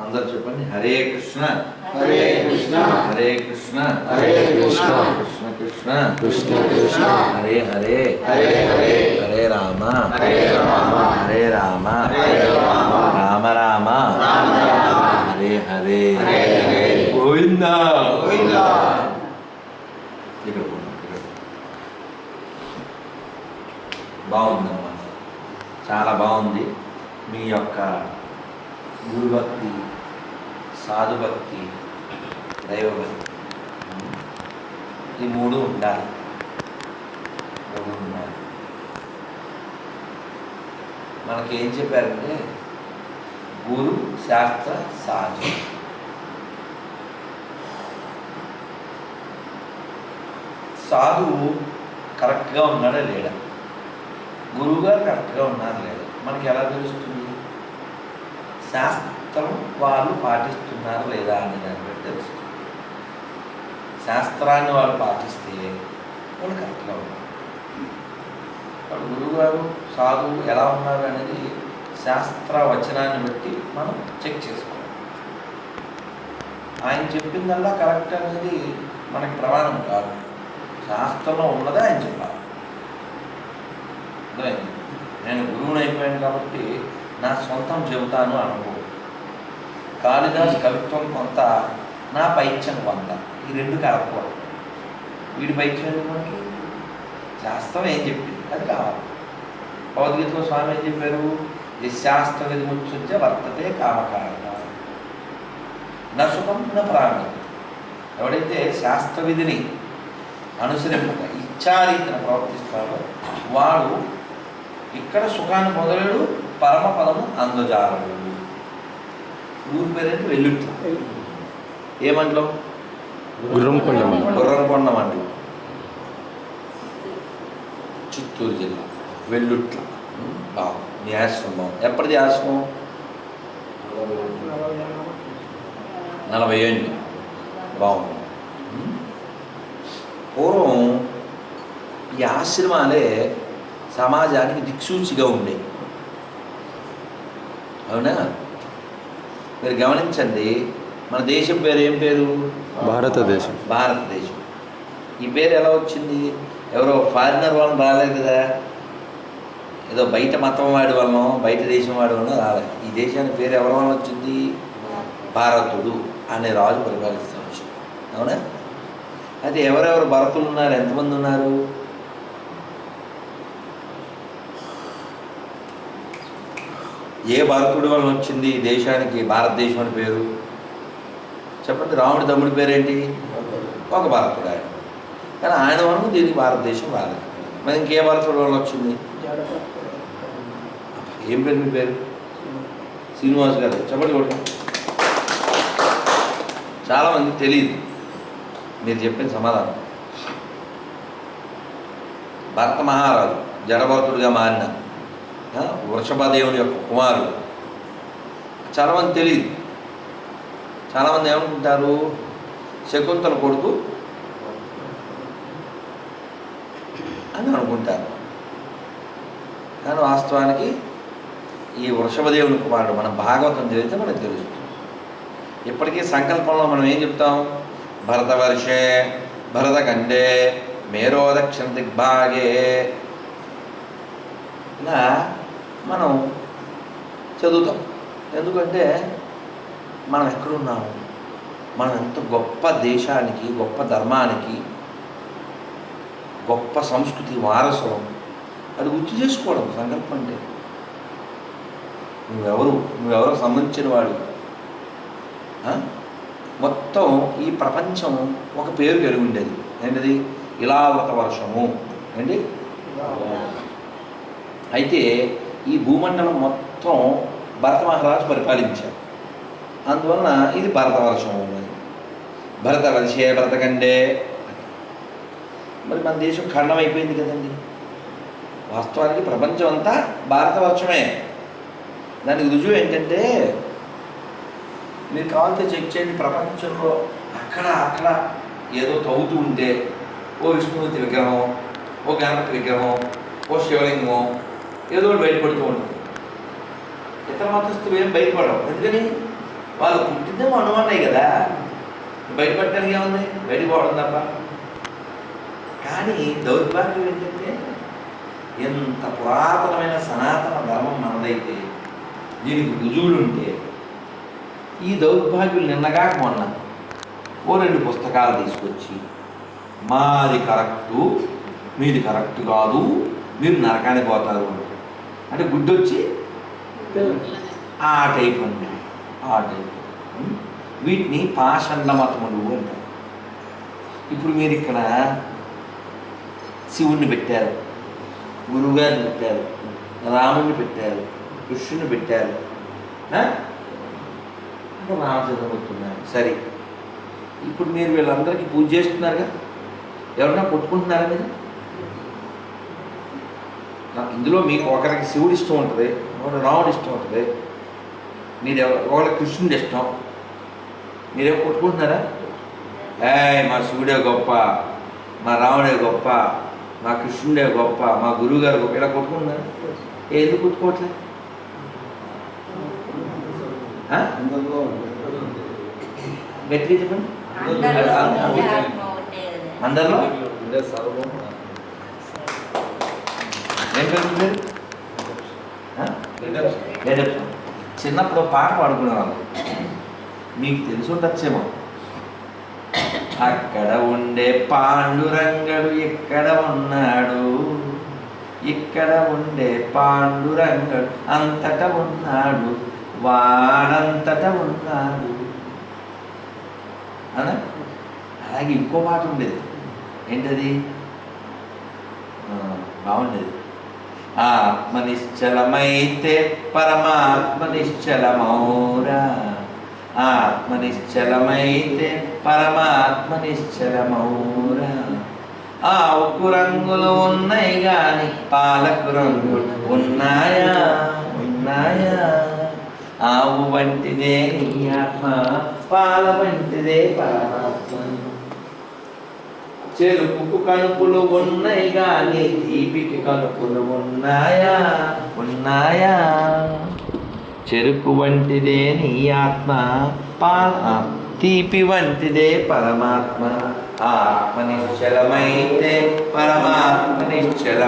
అందరూ చెప్పండి. హరే కృష్ణ హరే కృష్ణ హరే కృష్ణ హరే కృష్ణ కృష్ణ కృష్ణ కృష్ణ కృష్ణ హరే హరే హరే హరే హరే రామ హరే రామ హరే రామ హరే రామ రామ రామ రామ రామ హరే హరే హరే హరే గోవిందా గోవిందా. ఇక్కడ పోదాం, ఇక్కడ. బాగుందమ్మా, చాలా బాగుంది. మీ యొక్క గురుభక్తి, సాధుభక్తి, దైవభక్తి ఈ మూడు ఉండాలి. మనకేం చెప్పారంటే గురు, శాస్త్ర, సాధు. సాధువు కరెక్ట్గా ఉన్నాడా లేడా, గురువుగారు కరెక్ట్గా ఉన్నారా లేదా మనకి ఎలా తెలుస్తుంది? శాస్త్రం వాళ్ళు పాటిస్తున్నారు లేదా అని దాన్ని బట్టి తెలుస్తుంది. శాస్త్రాన్ని వాళ్ళు పాటిస్తే వాళ్ళు కరెక్ట్గా ఉన్నారు. వాళ్ళు గురువుగారు, సాధువు ఎలా ఉన్నారు అనేది శాస్త్ర వచనాన్ని బట్టి మనం చెక్ చేసుకోవాలి. ఆయన చెప్పిందల్లా కరెక్ట్ అనేది మనకి ప్రమాణం కాదు. శాస్త్రంలో ఉన్నదే ఆయన చెప్పాలి. నేను గురువుని అయిపోయాను కాబట్టి నా సొంతం చెబుతాను అనుకో. కాళిదాస్ కవిత్వం కొంత, నా పైత్యం కొంత, ఈ రెండు కలపకూడదు. వీడి పైత్యం ఎందుకు మనకి? శాస్త్రం ఏం చెప్పింది అది కావాలి. భగవద్గీతలో స్వామి ఏం చెప్పారు? ఈ శాస్త్ర విధి ముచ్చుంచే వర్తతే కామకారణ నసుఖం న ప్రాణం. ఎవడైతే శాస్త్ర విధిని అనుసరింపక ఇచ్చారీతిన ప్రవర్తిస్తాడో వాడు ఇక్కడ సుఖాన్ని పొందలేడు, పరమపదము అందజాలడు. ఊరి పేరేంటి? వెల్లుట్ల. ఏ మండలం? గుర్రంకొండ గుర్రంకొండ మండలం, చిత్తూరు జిల్లా, వెల్లుట్ల. బాగుంది మీ ఆశ్రమం. ఎప్పటిది ఆశ్రమం? 40 ఏళ్ళు. బాగుంది. పూర్వం ఈ ఆశ్రమాలే సమాజానికి దిక్సూచిగా ఉండేవి. అవునా? మీరు గమనించండి, మన దేశం పేరు ఏం పేరు? భారతదేశం. భారతదేశం. ఈ పేరు ఎలా వచ్చింది? ఎవరో ఫారినర్ వాళ్ళని రాలేదు కదా, ఏదో బయట మతం వాడి వలన, బయట దేశం వాడి వలన రాలేదు. ఈ దేశానికి పేరు ఎవరి వలన వచ్చింది? భారతుడు అనే రాజు పరిపాలిస్తూ వచ్చింది. అవునా? అయితే ఎవరెవరు భరతులు ఉన్నారు? ఎంతమంది ఉన్నారు? ఏ భరతుడి వలన వచ్చింది ఈ దేశానికి భారతదేశం అని పేరు? చెప్పండి. రాముడి తమ్ముడి పేరేంటి? ఒక భరతుడు ఆయన. కానీ ఆయన వలన దీనికి భారతదేశం రాలేదు. మరి ఇంకే భరతుడి వలన వచ్చింది? ఏం పేరు మీ పేరు? శ్రీనివాస్ గారు. చెప్పండి కూడా. చాలామందికి తెలియదు మీరు చెప్పిన సమాధానం. భరత మహారాజు జడభరతుడిగా మారిన వృషభదేవుని యొక్క కుమారుడు. చాలామంది తెలియదు. చాలామంది ఏమనుకుంటారు? శకుంతల కొడుకు అని అనుకుంటారు. కానీ వాస్తవానికి ఈ వృషభదేవుని కుమారుడు. మనం భాగవతం చదివితే మనకు తెలుస్తుంది. ఇప్పటికీ సంకల్పంలో మనం ఏం చెప్తాం? భరతవర్షే భరతఖండే మేరో దక్షిణ దిగ్భాగే. ఇలా మనం చదువుతాం. ఎందుకంటే మనం ఎక్కడున్నాము, మనం ఎంత గొప్ప దేశానికి, గొప్ప ధర్మానికి, గొప్ప సంస్కృతి వారసులం అది గుర్తు చేసుకోవడం సంకల్పం అంటే. నువ్వెవరు సంబంధించిన వాడు. మొత్తం ఈ ప్రపంచం ఒక పేరు కలిగి ఉండేది. ఏంటిది? ఇలావృత వర్షము. ఏంటి? అయితే ఈ భూమండలం మొత్తం భరత మహారాజు పరిపాలించారు. అందువలన ఇది భరతవర్షం ఉన్నది. భరతవర్షే భరతఖండే. మరి మన దేశం ఖండం అయిపోయింది కదండి. వాస్తవానికి ప్రపంచం అంతా భారతవర్షమే. దానికి రుజువు ఏంటంటే, మీరు కావాలంటే చెక్ చేయండి. ప్రపంచంలో అక్కడ ఏదో తవ్వుతూ ఉంటే ఓ విష్ణుమూర్తి విగ్రహం, ఓ గణపతి విగ్రహం, ఓ శివలింగం ఏదో బయటపడుతూ ఉంటుంది. ఇతర మతస్థులు ఏం బయటపడవు. ఎందుకని? వాళ్ళు పుట్టిందేమో అనుమానాయి కదా, బయటపడటానికి ఏముంది, బయటికి పోవడం తప్ప. కానీ దౌర్భాగ్యం ఏంటంటే ఎంత పురాతనమైన సనాతన ధర్మం మనదైతే దీనికి రుజువులు ఉంటే ఈ దౌర్భాగ్యులు నిన్నగా మొన్న ఓ 2 పుస్తకాలు తీసుకొచ్చి మాది కరెక్టు మీది కరెక్ట్ కాదు మీరు నరకానికి పోతారు అంటే గుడ్డొచ్చి ఆ టైప్ అండి, ఆ టైప్. వీటిని పాషండ మతములు అంటారు. ఇప్పుడు మీరు ఇక్కడ శివుణ్ణి పెట్టారు, గురువుగారిని పెట్టారు, రాముడిని పెట్టారు, కృష్ణుని పెట్టారు, అంటే రామచంద్రమూర్తున్నారు. సరే, ఇప్పుడు మీరు వీళ్ళందరికీ పూజ చేస్తున్నారుగా, ఎవరన్నా కొట్టుకుంటున్నారా మీరు? ఇందులో మీకు ఒకరికి శివుడు ఇష్టం ఉంటుంది, ఒకరికి రాముడు ఇష్టం ఉంటుంది, మీరు ఒకరికి కృష్ణుడి ఇష్టం, మీరేమో కొట్టుకుంటున్నారా? మా శివుడే గొప్ప, మా రాముడే గొప్ప, మా కృష్ణుడే గొప్ప, మా గురువు గారు గొప్ప, ఇలా కొట్టుకుంటున్నారా? ఎందుకు కొట్టుకోవట్లేదు? గట్టిగా చెప్పండి. అందరిలో ఏం పేరు? చిన్నప్పుడు పాట పాడుకునేవాళ్ళు, మీకు తెలిసి ఉండొచ్చేమో. అక్కడ ఉండే పాండురంగడు ఎక్కడ ఉన్నాడు, ఇక్కడ ఉండే పాండురంగడు అంతటా ఉన్నాడు, వాడంతట ఉన్నాడు అనా. అలాగే ఇంకో పాట ఉండేది, ఏంటది? బాగుండేది. ఆత్మ నిశ్చలమైతే పరమాత్మ నిశ్చలమౌరా, ఆత్మ నిశ్చలమైతే పరమాత్మ నిశ్చలమౌరా. ఆవుకు రంగులు ఉన్నాయి కానీ పాలకు రంగులు ఉన్నాయా, ఉన్నాయా? ఆవు వంటిదే నీ ఆత్మ, పాల వంటిదే పరమాత్మ. చెరుకుకు కనుపులు ఉన్నాయి కానీ తీపికి కనుపులు ఉన్నాయా, ఉన్నాయా? చెరుకు వంటిదే నీ ఆత్మ, తీపి వంటిదే పరమాత్మ. ఆత్మ నిశ్చలమైతే పరమాత్మ నిశ్చలం.